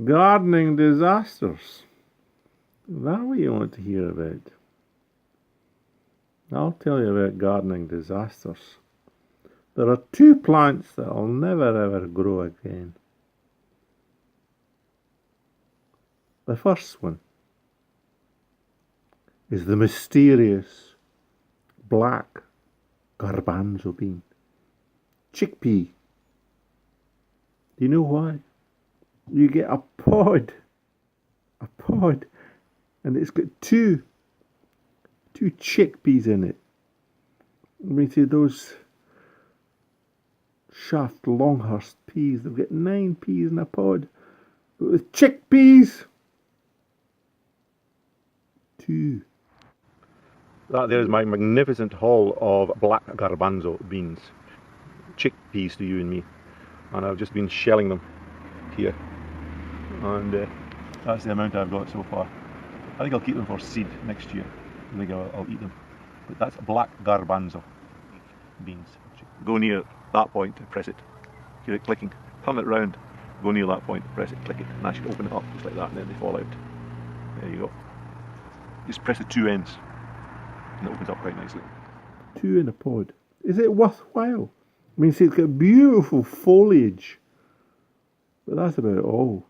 Gardening disasters. Is that what you want to hear about? I'll tell you about gardening disasters. There are two plants that'll never ever grow again. The first one is the mysterious black garbanzo bean. Chickpea. Do you know why? You get a pod, and it's got two chickpeas in it. Let me see, those Shaft Longhurst peas, they've got 9 peas in a pod, but with chickpeas, 2. That there is my magnificent haul of black garbanzo beans. Chickpeas to you and me. And I've just been shelling them here. And that's the amount I've got so far. I think I'll keep them for seed next year. I think I'll eat them. But that's black garbanzo beans. Go near that point, press it. Hear it clicking. Turn it round, go near that point, press it, click it. And that should open it up just like that, and then they fall out. There you go. Just press the 2 ends and it opens up quite nicely. 2 in a pod. Is it worthwhile? I mean, see, it's got beautiful foliage, but that's about all.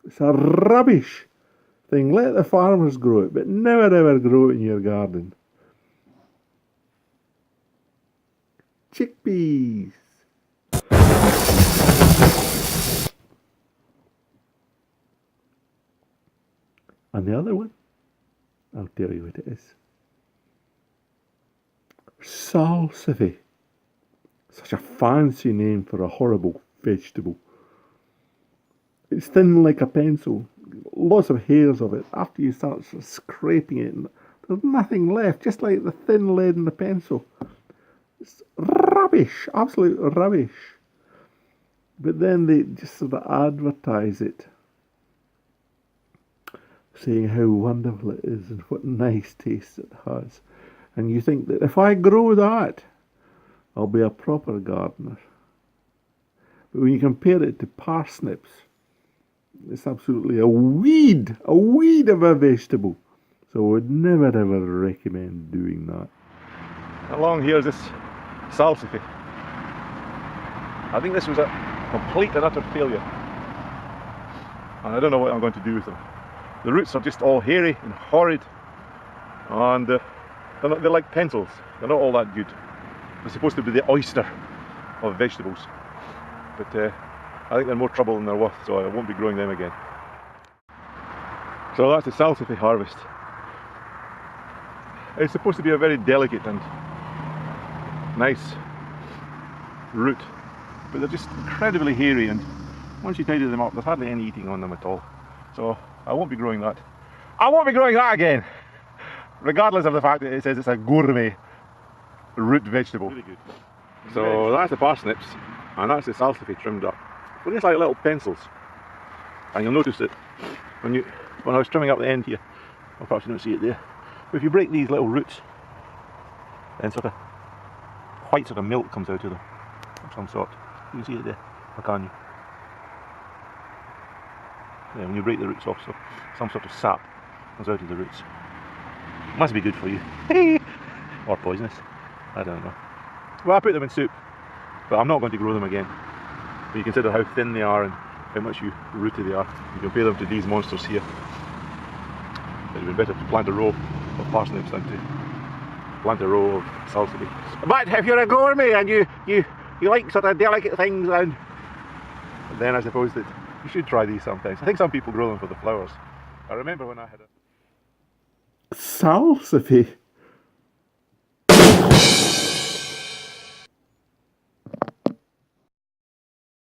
It's a rubbish thing. Let the farmers grow it, but never ever grow it in your garden. Chickpeas. And the other one, I'll tell you what it is. Salsify. Such a fancy name for a horrible vegetable. It's thin like a pencil. Lots of hairs of it. After you start scraping it, there's nothing left. Just like the thin lead in the pencil. It's rubbish. Absolute rubbish. But then they just sort of advertise it, saying how wonderful it is and what nice taste it has. And you think that if I grow that, I'll be a proper gardener. But when you compare it to parsnips, it's absolutely a weed of a vegetable. So I would never ever recommend doing that. Along here is this salsify. I think this was a complete and utter failure. And I don't know what I'm going to do with them. The roots are just all hairy and horrid. And they're like pencils. They're not all that good. They're supposed to be the oyster of vegetables, but I think they're more trouble than they're worth, so I won't be growing them again. So that's the salsify harvest. It's supposed to be a very delicate and nice root, but they're just incredibly hairy, and once you tidy them up, there's hardly any eating on them at all. So I won't be growing that. I won't be growing that again, regardless of the fact that it says it's a gourmet root vegetable. Really good. So that's the parsnips, and that's the salsify trimmed up. They're just like little pencils. And you'll notice that when I was trimming up the end here, well, perhaps you don't see it there, but if you break these little roots, then sort of white sort of milk comes out of them of some sort. You can see it there, or can you? Yeah, when you break the roots off, so some sort of sap comes out of the roots. Must be good for you. Or poisonous. I don't know. Well, I put them in soup, but I'm not going to grow them again. When you consider how thin they are and how much rooty they are, you compare them to these monsters here. It would be better to plant a row of parsnips than to plant a row of salsify. But if you're a gourmet and you like sort of delicate things, and then I suppose that you should try these sometimes. I think some people grow them for the flowers. I remember when I had a salsify.